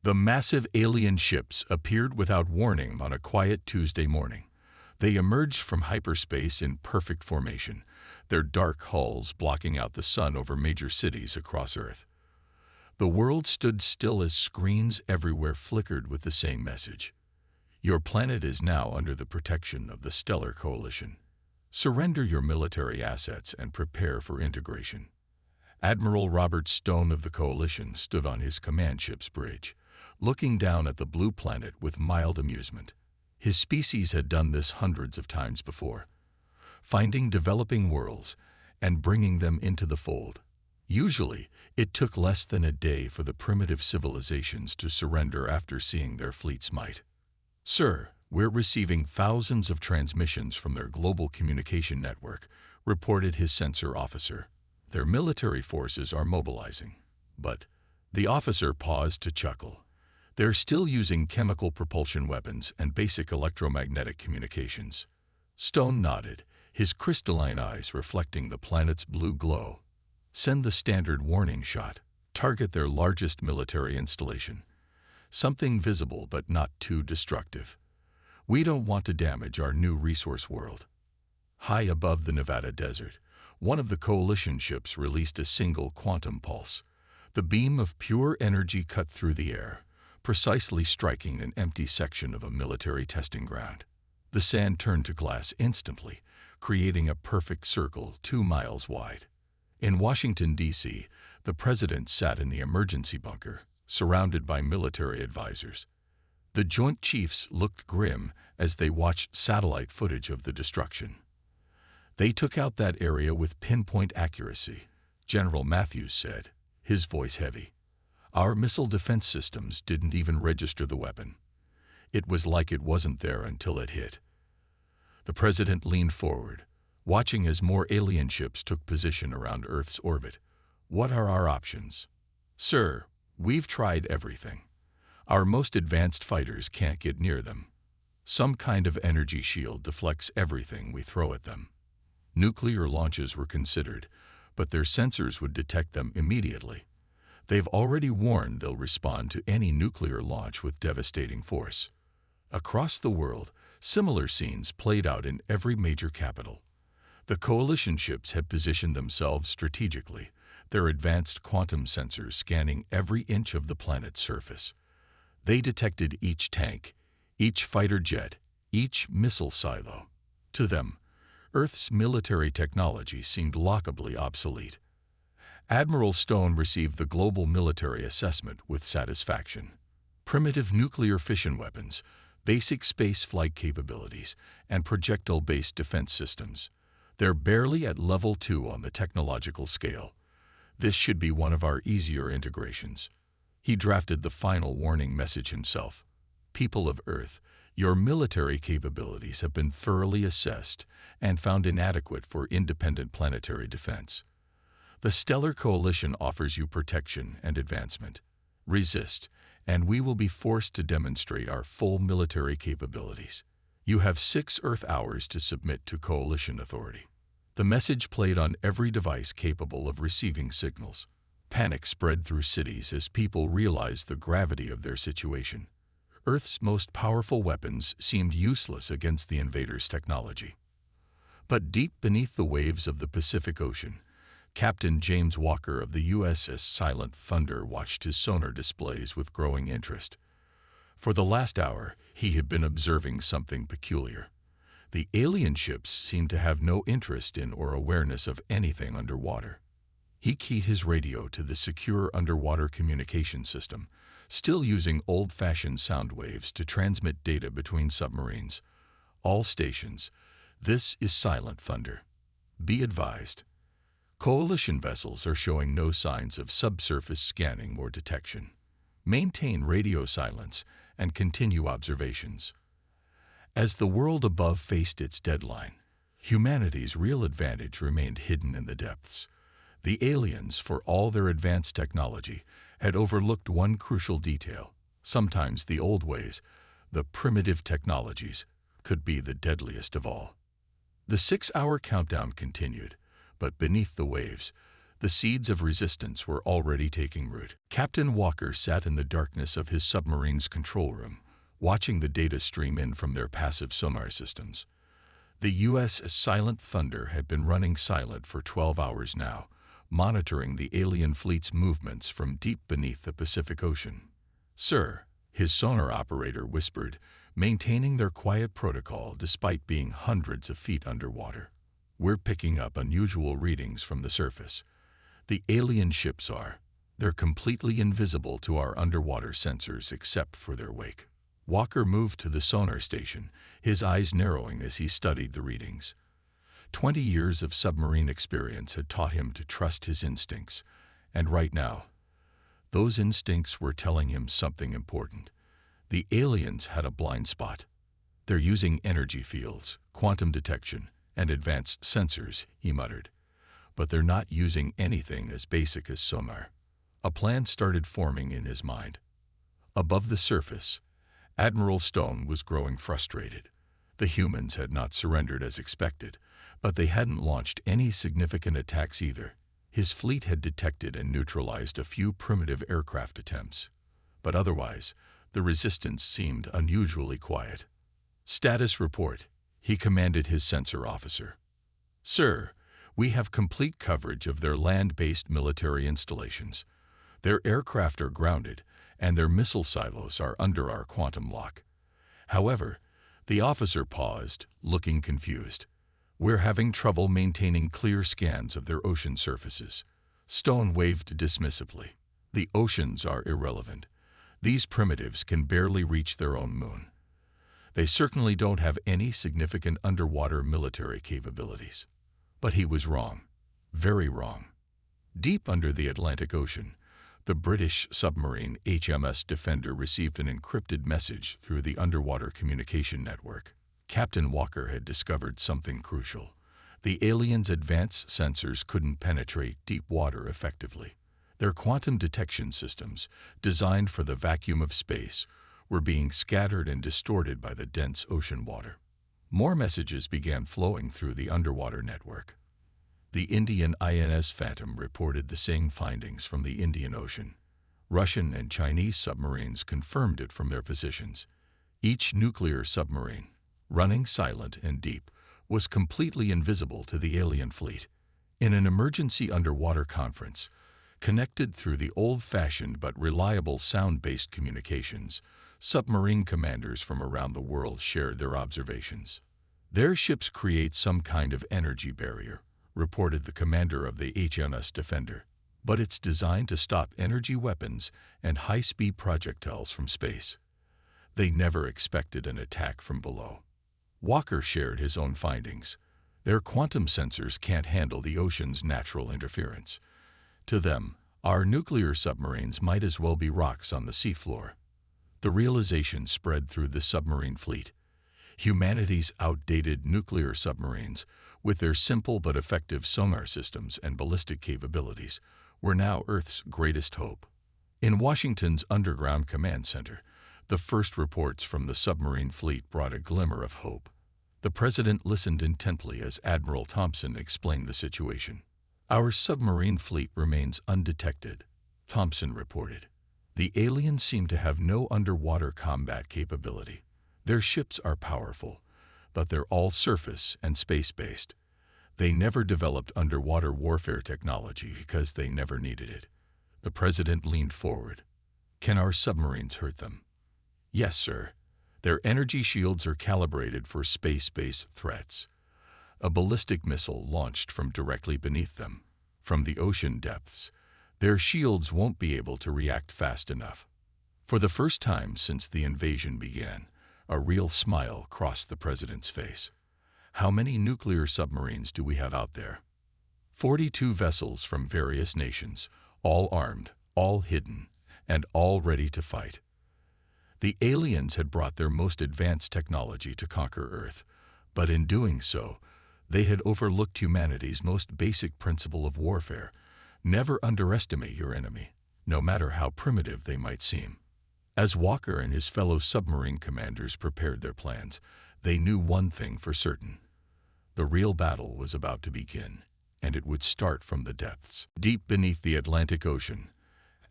The massive alien ships appeared without warning on a quiet Tuesday morning. They emerged from hyperspace in perfect formation, their dark hulls blocking out the sun over major cities across Earth. The world stood still as screens everywhere flickered with the same message. Your planet is now under the protection of the Stellar Coalition. Surrender your military assets and prepare for integration. Admiral Robert Stone of the Coalition stood on his command ship's bridge, looking down at the blue planet with mild amusement. His species had done this hundreds of times before, finding developing worlds and bringing them into the fold. Usually, it took less than a day for the primitive civilizations to surrender after seeing their fleet's might. "Sir, we're receiving thousands of transmissions from their global communication network," reported his sensor officer. "Their military forces are mobilizing." But the officer paused to chuckle. "They're still using chemical propulsion weapons and basic electromagnetic communications." Stone nodded, his crystalline eyes reflecting the planet's blue glow. "Send the standard warning shot. Target their largest military installation. Something visible but not too destructive. We don't want to damage our new resource world." High above the Nevada desert, one of the Coalition ships released a single quantum pulse. The beam of pure energy cut through the air, precisely striking an empty section of a military testing ground. The sand turned to glass instantly, creating a perfect circle 2 miles wide. In Washington, D.C., the president sat in the emergency bunker, surrounded by military advisors. The Joint Chiefs looked grim as they watched satellite footage of the destruction. "They took out that area with pinpoint accuracy," General Matthews said, his voice heavy. "Our missile defense systems didn't even register the weapon. It was like it wasn't there until it hit." The president leaned forward, watching as more alien ships took position around Earth's orbit. "What are our options?" "Sir, we've tried everything. Our most advanced fighters can't get near them. Some kind of energy shield deflects everything we throw at them." Nuclear launches were considered, but their sensors would detect them immediately. They've already warned they'll respond to any nuclear launch with devastating force. Across the world, similar scenes played out in every major capital. The Coalition ships had positioned themselves strategically, their advanced quantum sensors scanning every inch of the planet's surface. They detected each tank, each fighter jet, each missile silo. To them, Earth's military technology seemed laughably obsolete. Admiral Stone received the global military assessment with satisfaction. Primitive nuclear fission weapons, basic space flight capabilities, and projectile-based defense systems. They're barely at level 2 on the technological scale. This should be one of our easier integrations. He drafted the final warning message himself. "People of Earth, your military capabilities have been thoroughly assessed and found inadequate for independent planetary defense. The Stellar Coalition offers you protection and advancement. Resist, and we will be forced to demonstrate our full military capabilities. You have 6 Earth hours to submit to Coalition authority." The message played on every device capable of receiving signals. Panic spread through cities as people realized the gravity of their situation. Earth's most powerful weapons seemed useless against the invaders' technology. But deep beneath the waves of the Pacific Ocean, Captain James Walker of the USS Silent Thunder watched his sonar displays with growing interest. For the last hour, he had been observing something peculiar. The alien ships seemed to have no interest in or awareness of anything underwater. He keyed his radio to the secure underwater communication system, still using old-fashioned sound waves to transmit data between submarines. "All stations, this is Silent Thunder. Be advised. Coalition vessels are showing no signs of subsurface scanning or detection. Maintain radio silence and continue observations." As the world above faced its deadline, humanity's real advantage remained hidden in the depths. The aliens, for all their advanced technology, had overlooked one crucial detail. Sometimes the old ways, the primitive technologies, could be the deadliest of all. The 6-hour countdown continued, but beneath the waves, The seeds of resistance were already taking root. Captain Walker sat in the darkness of his submarine's control room, watching the data stream in from their passive sonar systems. The U.S. Silent Thunder had been running silent for 12 hours now, monitoring the alien fleet's movements from deep beneath the Pacific Ocean. "Sir," his sonar operator whispered, maintaining their quiet protocol despite being hundreds of feet underwater. "We're picking up unusual readings from the surface. The alien ships are. They're completely invisible to our underwater sensors except for their wake." Walker moved to the sonar station, his eyes narrowing as he studied the readings. 20 years of submarine experience had taught him to trust his instincts, and right now, those instincts were telling him something important. The aliens had a blind spot. "They're using energy fields, quantum detection, and advanced sensors," he muttered. "But they're not using anything as basic as sonar." A plan started forming in his mind. Above the surface, Admiral Stone was growing frustrated. The humans had not surrendered as expected, but they hadn't launched any significant attacks either. His fleet had detected and neutralized a few primitive aircraft attempts, but otherwise, the resistance seemed unusually quiet. "Status report," he commanded his sensor officer. "Sir, we have complete coverage of their land-based military installations. Their aircraft are grounded, and their missile silos are under our quantum lock." However, the officer paused, looking confused. "We're having trouble maintaining clear scans of their ocean surfaces." Stone waved dismissively. "The oceans are irrelevant. These primitives can barely reach their own moon. They certainly don't have any significant underwater military capabilities." But he was wrong. Very wrong. Deep under the Atlantic Ocean, the British submarine HMS Defender received an encrypted message through the underwater communication network. Captain Walker had discovered something crucial. The aliens' advanced sensors couldn't penetrate deep water effectively. Their quantum detection systems, designed for the vacuum of space, were being scattered and distorted by the dense ocean water. More messages began flowing through the underwater network. The Indian INS Phantom reported the same findings from the Indian Ocean. Russian and Chinese submarines confirmed it from their positions. Each nuclear submarine, running silent and deep, was completely invisible to the alien fleet. In an emergency underwater conference, connected through the old-fashioned but reliable sound-based communications, submarine commanders from around the world shared their observations. "Their ships create some kind of energy barrier," reported the commander of the HMS Defender, "but it's designed to stop energy weapons and high-speed projectiles from space. They never expected an attack from below." Walker shared his own findings. "Their quantum sensors can't handle the ocean's natural interference. To them, our nuclear submarines might as well be rocks on the seafloor." The realization spread through the submarine fleet. Humanity's outdated nuclear submarines, with their simple but effective sonar systems and ballistic capabilities, were now Earth's greatest hope. In Washington's underground command center, the first reports from the submarine fleet brought a glimmer of hope. The president listened intently as Admiral Thompson explained the situation. "Our submarine fleet remains undetected," Thompson reported. "The aliens seem to have no underwater combat capability. Their ships are powerful, but they're all surface and space-based. They never developed underwater warfare technology because they never needed it." The president leaned forward. "Can our submarines hurt them?" "Yes, sir. Their energy shields are calibrated for space-based threats. A ballistic missile launched from directly beneath them, from the ocean depths, their shields won't be able to react fast enough." For the first time since the invasion began, a real smile crossed the president's face. "How many nuclear submarines do we have out there?" 42 vessels from various nations, all armed, all hidden, and all ready to fight. The aliens had brought their most advanced technology to conquer Earth, but in doing so, they had overlooked humanity's most basic principle of warfare: never underestimate your enemy, no matter how primitive they might seem. As Walker and his fellow submarine commanders prepared their plans, they knew one thing for certain: the real battle was about to begin, and it would start from the depths. Deep beneath the Atlantic Ocean,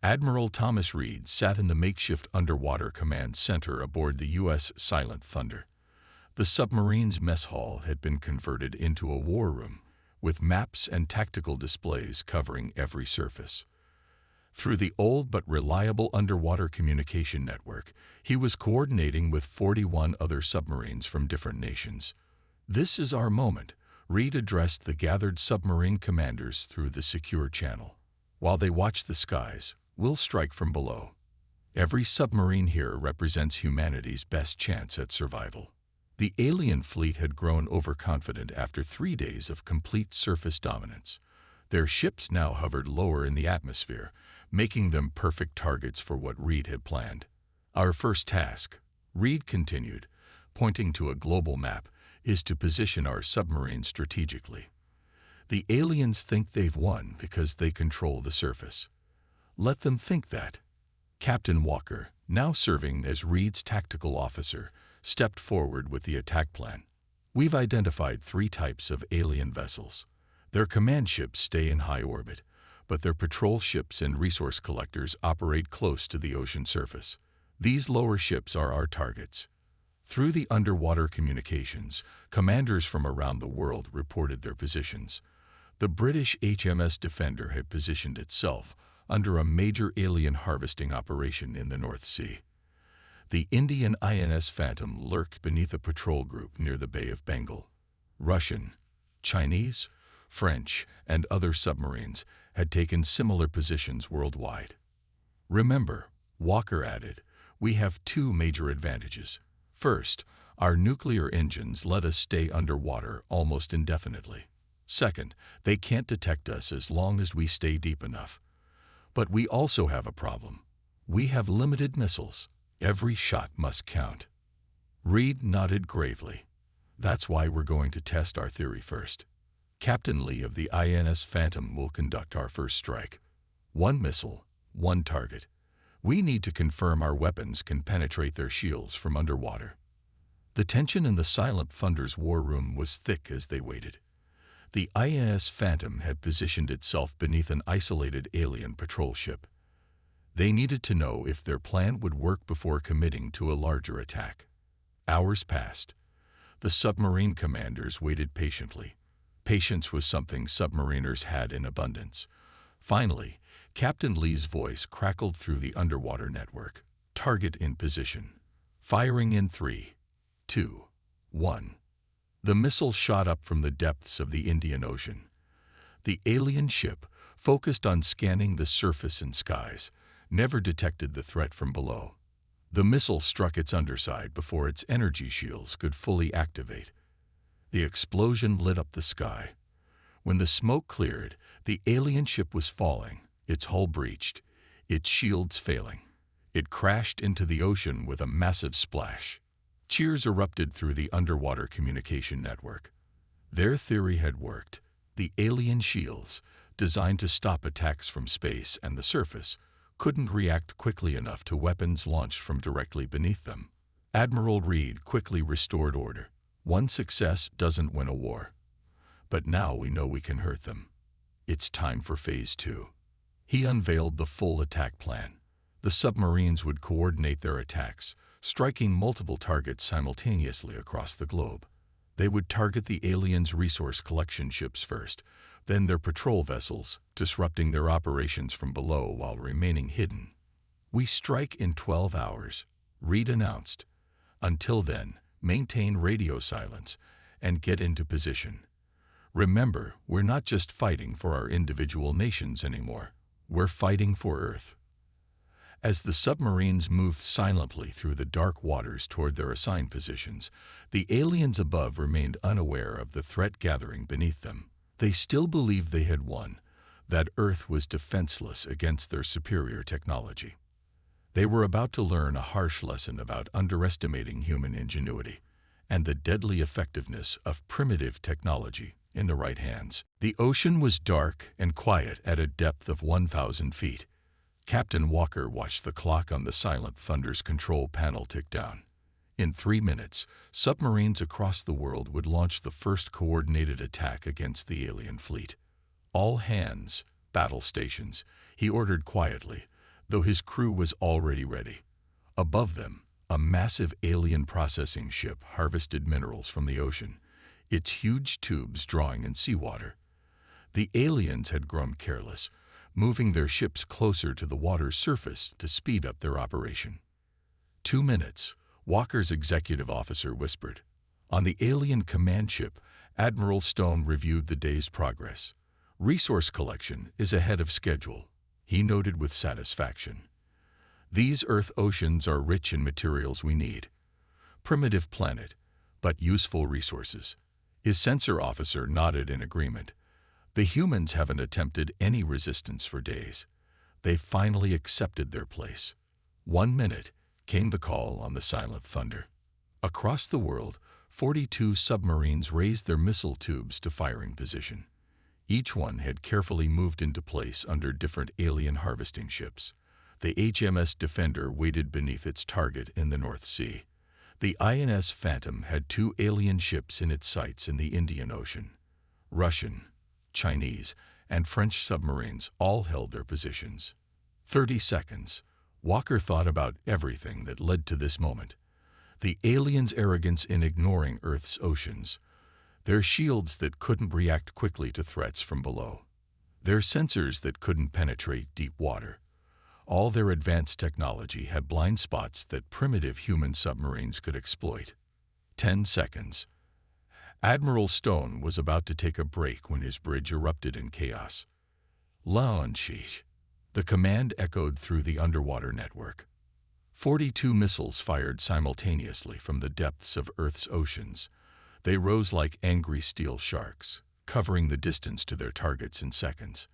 Admiral Thomas Reed sat in the makeshift underwater command center aboard the U.S. Silent Thunder. The submarine's mess hall had been converted into a war room, with maps and tactical displays covering every surface. Through the old but reliable underwater communication network, he was coordinating with 41 other submarines from different nations. "This is our moment," Reed addressed the gathered submarine commanders through the secure channel. "While they watch the skies, we'll strike from below. Every submarine here represents humanity's best chance at survival." The alien fleet had grown overconfident after 3 days of complete surface dominance. Their ships now hovered lower in the atmosphere, making them perfect targets for what Reed had planned. "Our first task," Reed continued, pointing to a global map, "is to position our submarines strategically. The aliens think they've won because they control the surface. Let them think that." Captain Walker, now serving as Reed's tactical officer, stepped forward with the attack plan. "We've identified 3 types of alien vessels. Their command ships stay in high orbit, but their patrol ships and resource collectors operate close to the ocean surface. These lower ships are our targets." Through the underwater communications, commanders from around the world reported their positions. The British HMS Defender had positioned itself under a major alien harvesting operation in the North Sea. The Indian INS Phantom lurked beneath a patrol group near the Bay of Bengal. Russian, Chinese, French, and other submarines had taken similar positions worldwide. "Remember," Walker added, "we have 2 major advantages. First, our nuclear engines let us stay underwater almost indefinitely. Second, they can't detect us as long as we stay deep enough. But we also have a problem. We have limited missiles. Every shot must count." Reed nodded gravely. "That's why we're going to test our theory first. Captain Lee of the INS Phantom will conduct our first strike. 1 missile, 1 target. We need to confirm our weapons can penetrate their shields from underwater." The tension in the Silent Thunder's war room was thick as they waited. The INS Phantom had positioned itself beneath an isolated alien patrol ship. They needed to know if their plan would work before committing to a larger attack. Hours passed. The submarine commanders waited patiently. Patience was something submariners had in abundance. Finally, Captain Lee's voice crackled through the underwater network. "Target in position. Firing in 3, 2, 1. The missile shot up from the depths of the Indian Ocean. The alien ship, focused on scanning the surface and skies, never detected the threat from below. The missile struck its underside before its energy shields could fully activate. The explosion lit up the sky. When the smoke cleared, the alien ship was falling, its hull breached, its shields failing. It crashed into the ocean with a massive splash. Cheers erupted through the underwater communication network. Their theory had worked. The alien shields, designed to stop attacks from space and the surface, couldn't react quickly enough to weapons launched from directly beneath them. Admiral Reed quickly restored order. "1 success doesn't win a war. But now we know we can hurt them. It's time for Phase 2. He unveiled the full attack plan. The submarines would coordinate their attacks, striking multiple targets simultaneously across the globe. They would target the aliens' resource collection ships first, then their patrol vessels, disrupting their operations from below while remaining hidden. "We strike in 12 hours, Reed announced. "Until then, maintain radio silence and get into position. Remember, we're not just fighting for our individual nations anymore. We're fighting for Earth." As the submarines moved silently through the dark waters toward their assigned positions, the aliens above remained unaware of the threat gathering beneath them. They still believed they had won, that Earth was defenseless against their superior technology. They were about to learn a harsh lesson about underestimating human ingenuity and the deadly effectiveness of primitive technology in the right hands. The ocean was dark and quiet at a depth of 1,000 feet. Captain Walker watched the clock on the Silent Thunder's control panel tick down. In 3 minutes, submarines across the world would launch the first coordinated attack against the alien fleet. All hands, battle stations, he ordered quietly, though his crew was already ready. Above them, a massive alien processing ship harvested minerals from the ocean, its huge tubes drawing in seawater. The aliens had grown careless, moving their ships closer to the water's surface to speed up their operation. 2 minutes, Walker's executive officer whispered. On the alien command ship, Admiral Stone reviewed the day's progress. Resource collection is ahead of schedule, he noted with satisfaction. These Earth oceans are rich in materials we need. Primitive planet, but useful resources. His sensor officer nodded in agreement. The humans haven't attempted any resistance for days. They finally accepted their place. 1 minute came the call on the Silent Thunder. Across the world, 42 submarines raised their missile tubes to firing position. Each one had carefully moved into place under different alien harvesting ships. The HMS Defender waited beneath its target in the North Sea. The INS Phantom had 2 alien ships in its sights in the Indian Ocean. Russian, Chinese, and French submarines all held their positions. 30 seconds. Walker thought about everything that led to this moment. The aliens' arrogance in ignoring Earth's oceans. Their shields that couldn't react quickly to threats from below. Their sensors that couldn't penetrate deep water. All their advanced technology had blind spots that primitive human submarines could exploit. 10 seconds. Admiral Stone was about to take a break when his bridge erupted in chaos. Launch. The command echoed through the underwater network. 42 missiles fired simultaneously from the depths of Earth's oceans. They rose like angry steel sharks, covering the distance to their targets in seconds.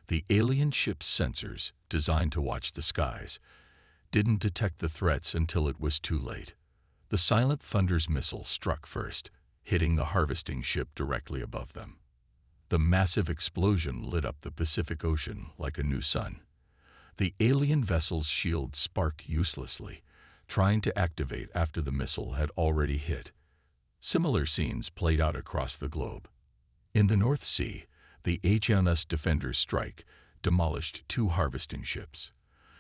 The alien ship's sensors, designed to watch the skies, didn't detect the threats until it was too late. The Silent Thunder's missile struck first, hitting the harvesting ship directly above them. The massive explosion lit up the Pacific Ocean like a new sun. The alien vessel's shield sparked uselessly, trying to activate after the missile had already hit. Similar scenes played out across the globe. In the North Sea, the HMS Defender's strike demolished 2 harvesting ships.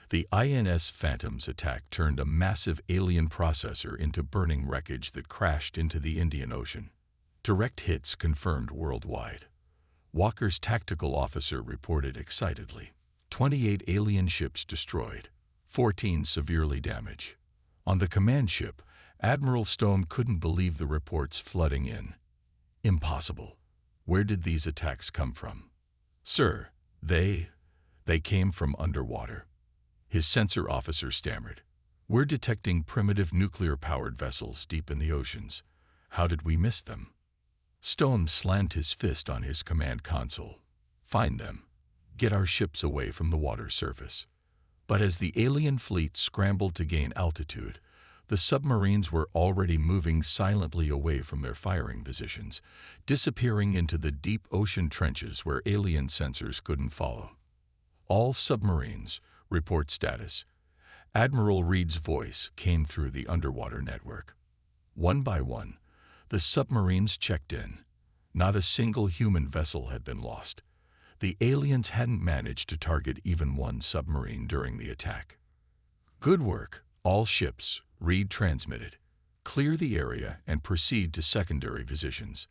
The INS Phantom's attack turned a massive alien processor into burning wreckage that crashed into the Indian Ocean. Direct hits confirmed worldwide. Walker's tactical officer reported excitedly. 28 alien ships destroyed, 14 severely damaged. On the command ship, Admiral Stone couldn't believe the reports flooding in. Impossible. Where did these attacks come from? Sir, they came from underwater. His sensor officer stammered. We're detecting primitive nuclear-powered vessels deep in the oceans. How did we miss them? Stone slammed his fist on his command console. Find them. Get our ships away from the water surface. But as the alien fleet scrambled to gain altitude, the submarines were already moving silently away from their firing positions, disappearing into the deep ocean trenches where alien sensors couldn't follow. All submarines, report status. Admiral Reed's voice came through the underwater network. One by one, the submarines checked in. Not a single human vessel had been lost. The aliens hadn't managed to target even one submarine during the attack. Good work, all ships, Reed transmitted. Clear the area and proceed to secondary positions.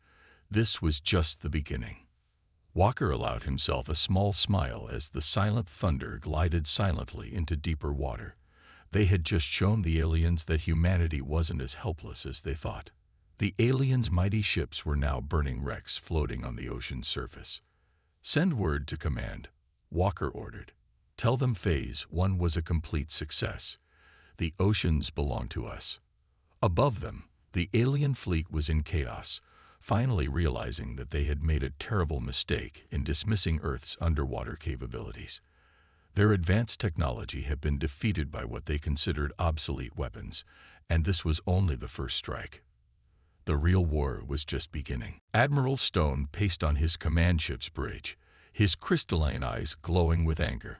This was just the beginning. Walker allowed himself a small smile as the Silent Thunder glided silently into deeper water. They had just shown the aliens that humanity wasn't as helpless as they thought. The aliens' mighty ships were now burning wrecks floating on the ocean's surface. Send word to command, Walker ordered. Tell them Phase 1 was a complete success. The oceans belong to us. Above them, the alien fleet was in chaos, finally realizing that they had made a terrible mistake in dismissing Earth's underwater capabilities. Their advanced technology had been defeated by what they considered obsolete weapons, and this was only the first strike. The real war was just beginning. Admiral Stone paced on his command ship's bridge, his crystalline eyes glowing with anger.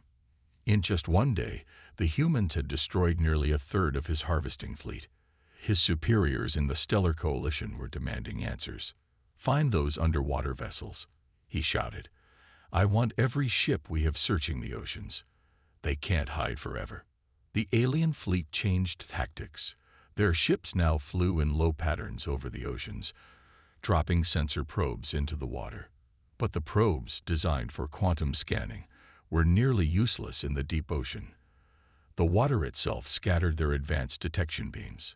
In just one day, the humans had destroyed nearly a third of his harvesting fleet. His superiors in the Stellar Coalition were demanding answers. Find those underwater vessels, he shouted. I want every ship we have searching the oceans. They can't hide forever." The alien fleet changed tactics. Their ships now flew in low patterns over the oceans, dropping sensor probes into the water. But the probes, designed for quantum scanning, were nearly useless in the deep ocean. The water itself scattered their advanced detection beams.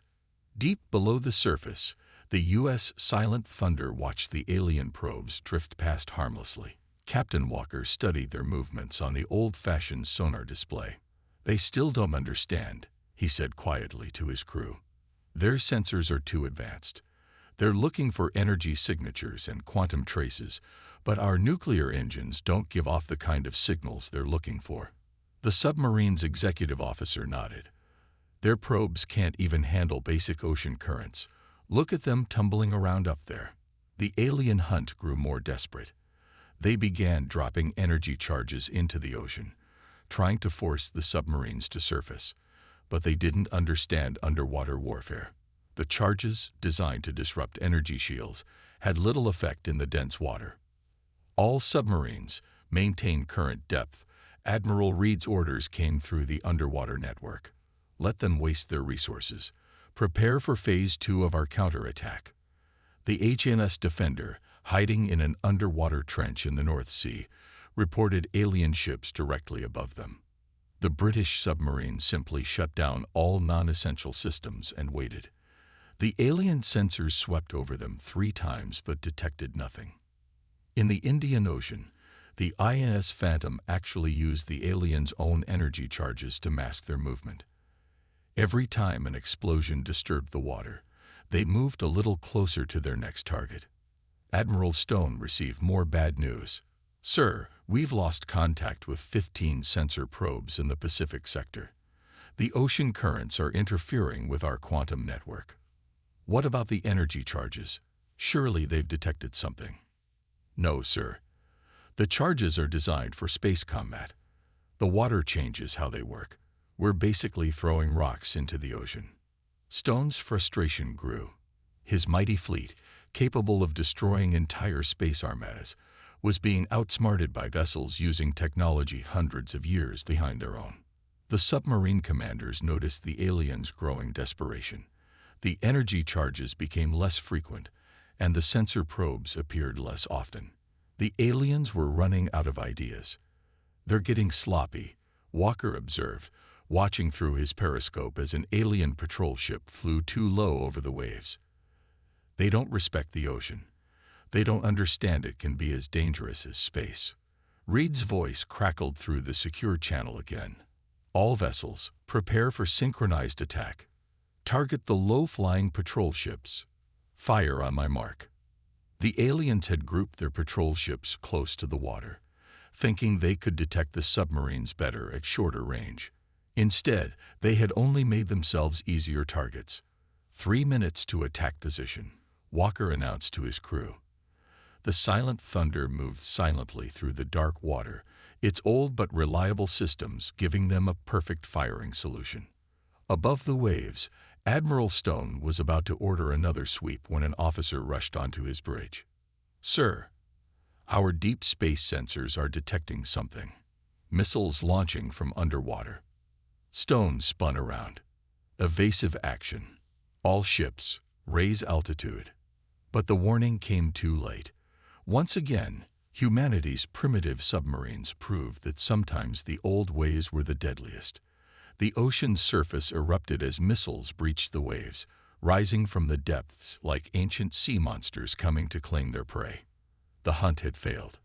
Deep below the surface, the U.S. Silent Thunder watched the alien probes drift past harmlessly. Captain Walker studied their movements on the old-fashioned sonar display. "They still don't understand," he said quietly to his crew. "Their sensors are too advanced. They're looking for energy signatures and quantum traces, but our nuclear engines don't give off the kind of signals they're looking for." The submarine's executive officer nodded. "Their probes can't even handle basic ocean currents. Look at them tumbling around up there." The alien hunt grew more desperate. They began dropping energy charges into the ocean, trying to force the submarines to surface. But they didn't understand underwater warfare. The charges, designed to disrupt energy shields, had little effect in the dense water. All submarines maintain current depth. Admiral Reed's orders came through the underwater network. "Let them waste their resources. Prepare for Phase 2 of our counterattack." The HMS Defender, hiding in an underwater trench in the North Sea, reported alien ships directly above them. The British submarines simply shut down all non-essential systems and waited. The alien sensors swept over them 3 times but detected nothing. In the Indian Ocean, the INS Phantom actually used the aliens' own energy charges to mask their movement. Every time an explosion disturbed the water, they moved a little closer to their next target. Admiral Stone received more bad news. "Sir, we've lost contact with 15 sensor probes in the Pacific sector. The ocean currents are interfering with our quantum network." "What about the energy charges? Surely they've detected something." "No, sir. The charges are designed for space combat. The water changes how they work. We're basically throwing rocks into the ocean." Stone's frustration grew. His mighty fleet, capable of destroying entire space armadas, was being outsmarted by vessels using technology hundreds of years behind their own. The submarine commanders noticed the aliens' growing desperation. The energy charges became less frequent, and the sensor probes appeared less often. The aliens were running out of ideas. "They're getting sloppy," Walker observed, watching through his periscope as an alien patrol ship flew too low over the waves. "They don't respect the ocean. They don't understand it can be as dangerous as space." Reed's voice crackled through the secure channel again. "All vessels, prepare for synchronized attack. Target the low-flying patrol ships. Fire on my mark." The aliens had grouped their patrol ships close to the water, thinking they could detect the submarines better at shorter range. Instead, they had only made themselves easier targets. 3 minutes to attack position," Walker announced to his crew. The Silent Thunder moved silently through the dark water, its old but reliable systems giving them a perfect firing solution. Above the waves, Admiral Stone was about to order another sweep when an officer rushed onto his bridge. "Sir, our deep space sensors are detecting something. Missiles launching from underwater." Stone spun around. "Evasive action. All ships, raise altitude." But the warning came too late. Once again, humanity's primitive submarines proved that sometimes the old ways were the deadliest. The ocean's surface erupted as missiles breached the waves, rising from the depths like ancient sea monsters coming to claim their prey. The hunt had failed.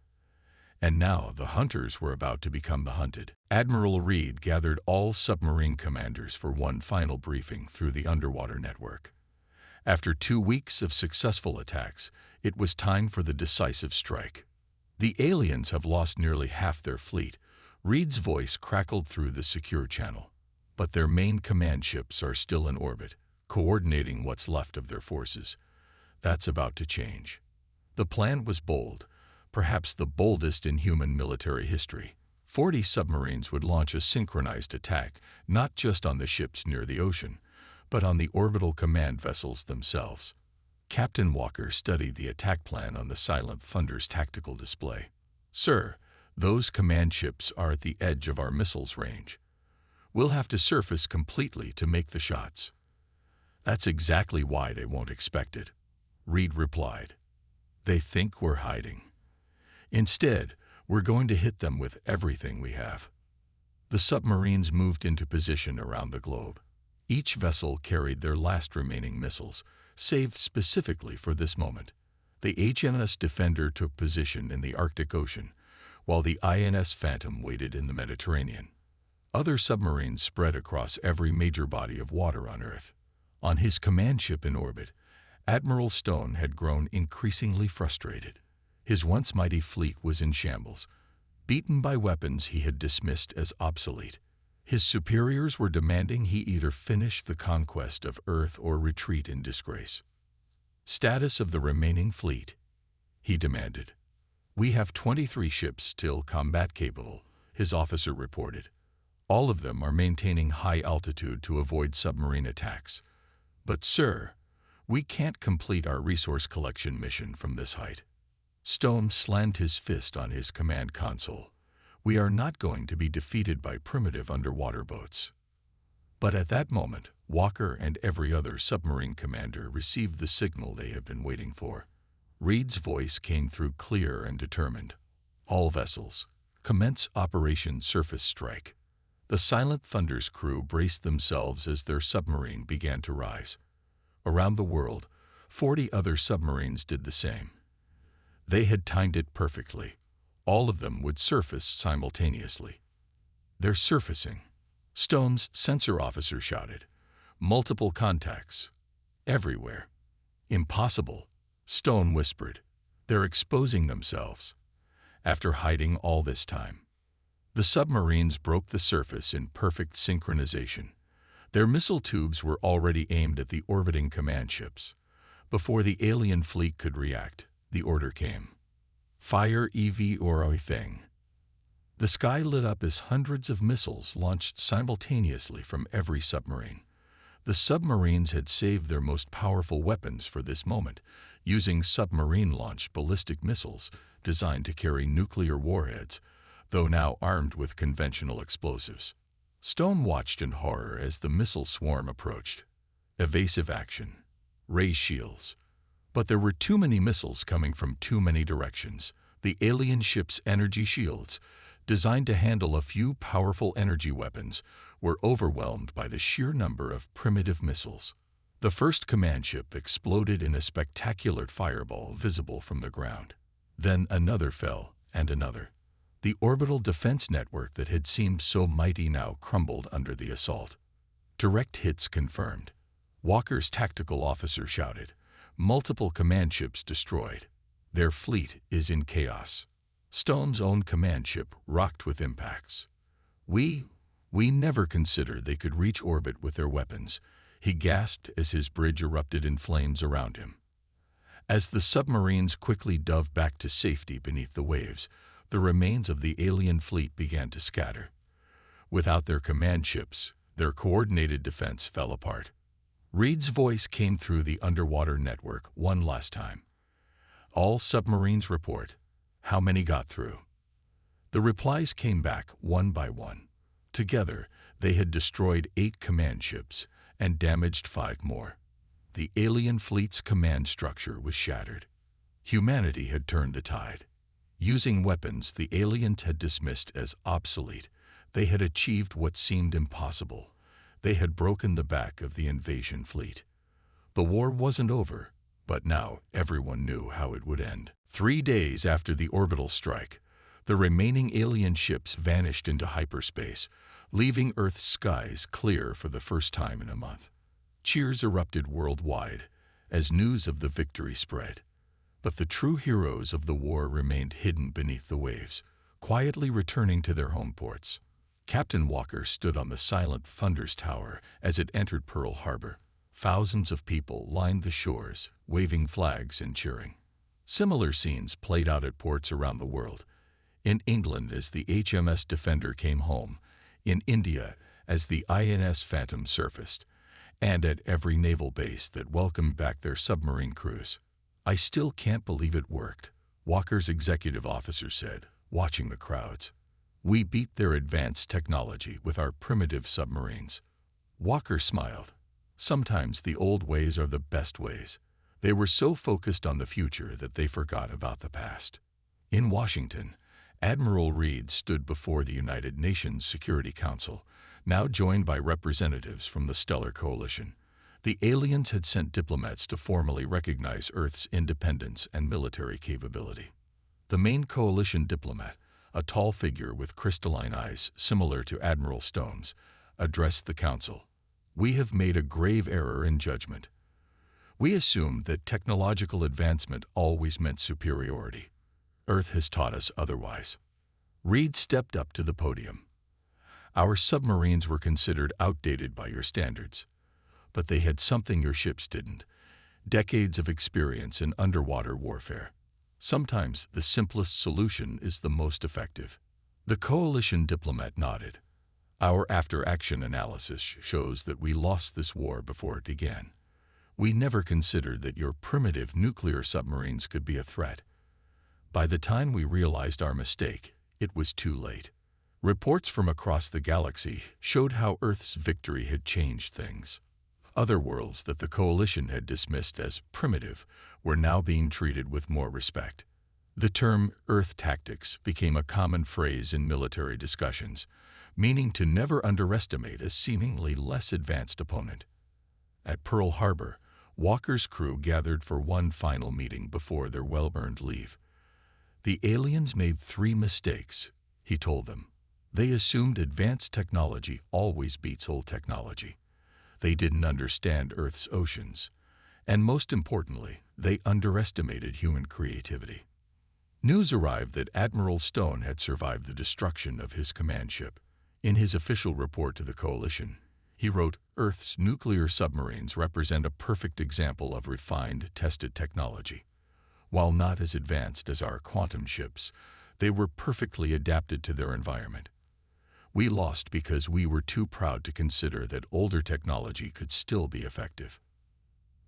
And now the hunters were about to become the hunted. Admiral Reed gathered all submarine commanders for one final briefing through the underwater network. After 2 weeks of successful attacks, it was time for the decisive strike. "The aliens have lost nearly half their fleet," Reed's voice crackled through the secure channel. "But their main command ships are still in orbit, coordinating what's left of their forces. That's about to change." The plan was bold, perhaps the boldest in human military history. 40 submarines would launch a synchronized attack, not just on the ships near the ocean, but on the orbital command vessels themselves. Captain Walker studied the attack plan on the Silent Thunder's tactical display. "Sir, Those command ships are at the edge of our missiles range. We'll have to surface completely to make the shots." "That's exactly why they won't expect it," Reed replied. "They think we're hiding. Instead, we're going to hit them with everything we have." The submarines moved into position around the globe. Each vessel carried their last remaining missiles, saved specifically for this moment. The HMS Defender took position in the Arctic Ocean, while the INS Phantom waited in the Mediterranean. Other submarines spread across every major body of water on Earth. On his command ship in orbit, Admiral Stone had grown increasingly frustrated. His once mighty fleet was in shambles, beaten by weapons he had dismissed as obsolete. His superiors were demanding he either finish the conquest of Earth or retreat in disgrace. "Status of the remaining fleet," he demanded. "We have 23 ships still combat-capable," his officer reported. "All of them are maintaining high altitude to avoid submarine attacks. But, sir, we can't complete our resource collection mission from this height." Stone slammed his fist on his command console. "We are not going to be defeated by primitive underwater boats." But at that moment, Walker and every other submarine commander received the signal they had been waiting for. Reed's voice came through clear and determined. "All vessels, commence Operation Surface Strike." The Silent Thunder's crew braced themselves as their submarine began to rise. Around the world, 40 other submarines did the same. They had timed it perfectly. All of them would surface simultaneously. "They're surfacing," Stone's sensor officer shouted. "Multiple contacts. Everywhere." "Impossible," Stone whispered. "They're exposing themselves." After hiding all this time, the submarines broke the surface in perfect synchronization. Their missile tubes were already aimed at the orbiting command ships. Before the alien fleet could react, the order came. "Fire EV or anything." The sky lit up as hundreds of missiles launched simultaneously from every submarine. The submarines had saved their most powerful weapons for this moment, using submarine-launched ballistic missiles designed to carry nuclear warheads, though now armed with conventional explosives. Stone watched in horror as the missile swarm approached. Evasive action. Raise shields. But there were too many missiles coming from too many directions. The alien ship's energy shields, designed to handle a few powerful energy weapons, were overwhelmed by the sheer number of primitive missiles. The first command ship exploded in a spectacular fireball visible from the ground. Then another fell, and another. The orbital defense network that had seemed so mighty now crumbled under the assault. "Direct hits confirmed," Walker's tactical officer shouted. "Multiple command ships destroyed. Their fleet is in chaos." Stone's own command ship rocked with impacts. We never considered they could reach orbit with their weapons," he gasped as his bridge erupted in flames around him. As the submarines quickly dove back to safety beneath the waves, the remains of the alien fleet began to scatter. Without their command ships, their coordinated defense fell apart. Reed's voice came through the underwater network one last time. "All submarines report. How many got through?" The replies came back one by one. Together, they had destroyed 8 command ships and damaged 5 more. The alien fleet's command structure was shattered. Humanity had turned the tide. Using weapons the aliens had dismissed as obsolete, they had achieved what seemed impossible. They had broken the back of the invasion fleet. The war wasn't over, but now everyone knew how it would end. 3 days after the orbital strike, the remaining alien ships vanished into hyperspace, leaving Earth's skies clear for the first time in a month. Cheers erupted worldwide as news of the victory spread. But the true heroes of the war remained hidden beneath the waves, quietly returning to their home ports. Captain Walker stood on the Silent Thunder's tower as it entered Pearl Harbor. Thousands of people lined the shores, waving flags and cheering. Similar scenes played out at ports around the world. In England as the HMS Defender came home, in India as the INS Phantom surfaced, and at every naval base that welcomed back their submarine crews. "I still can't believe it worked," Walker's executive officer said, watching the crowds. We beat their advanced technology with our primitive submarines. Walker smiled. Sometimes the old ways are the best ways. They were so focused on the future that they forgot about the past. In Washington, Admiral Reed stood before the United Nations Security Council, now joined by representatives from the Stellar Coalition. The aliens had sent diplomats to formally recognize Earth's independence and military capability. The main coalition diplomat, a tall figure with crystalline eyes similar to Admiral Stone's, addressed the council. "We have made a grave error in judgment. We assumed that technological advancement always meant superiority. Earth has taught us otherwise." Reed stepped up to the podium. "Our submarines were considered outdated by your standards, but they had something your ships didn't: decades of experience in underwater warfare. Sometimes the simplest solution is the most effective." The coalition diplomat nodded. "Our after-action analysis shows that we lost this war before it began. We never considered that your primitive nuclear submarines could be a threat. By the time we realized our mistake, it was too late." Reports from across the galaxy showed how Earth's victory had changed things. Other worlds that the coalition had dismissed as primitive were now being treated with more respect. The term Earth tactics became a common phrase in military discussions, meaning to never underestimate a seemingly less advanced opponent. At Pearl Harbor, Walker's crew gathered for one final meeting before their well-earned leave. "The aliens made 3 mistakes," he told them. "They assumed advanced technology always beats old technology. They didn't understand Earth's oceans. And most importantly, they underestimated human creativity." News arrived that Admiral Stone had survived the destruction of his command ship. In his official report to the coalition, he wrote, "Earth's nuclear submarines represent a perfect example of refined, tested technology. While not as advanced as our quantum ships, they were perfectly adapted to their environment. We lost because we were too proud to consider that older technology could still be effective."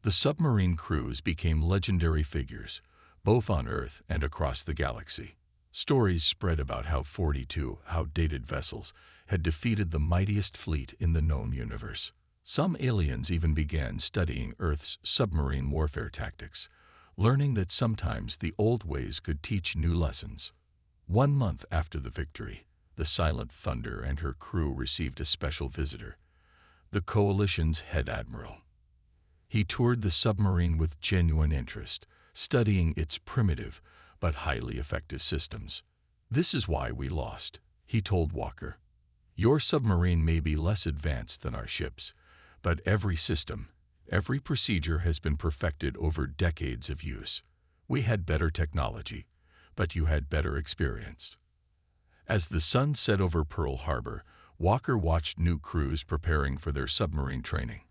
The submarine crews became legendary figures, both on Earth and across the galaxy. Stories spread about how 42 outdated vessels had defeated the mightiest fleet in the known universe. Some aliens even began studying Earth's submarine warfare tactics, learning that sometimes the old ways could teach new lessons. 1 month after the victory, the Silent Thunder and her crew received a special visitor, the coalition's head admiral. He toured the submarine with genuine interest, studying its primitive but highly effective systems. "This is why we lost," he told Walker. "Your submarine may be less advanced than our ships, but every system, every procedure has been perfected over decades of use. We had better technology, but you had better experience." As the sun set over Pearl Harbor, Walker watched new crews preparing for their submarine training.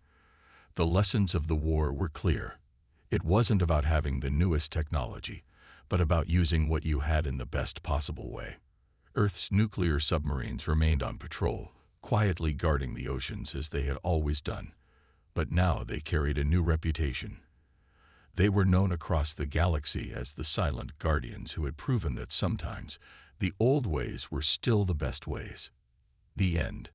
The lessons of the war were clear. It wasn't about having the newest technology, but about using what you had in the best possible way. Earth's nuclear submarines remained on patrol, quietly guarding the oceans as they had always done. But now they carried a new reputation. They were known across the galaxy as the Silent Guardians who had proven that sometimes the old ways were still the best ways. The end.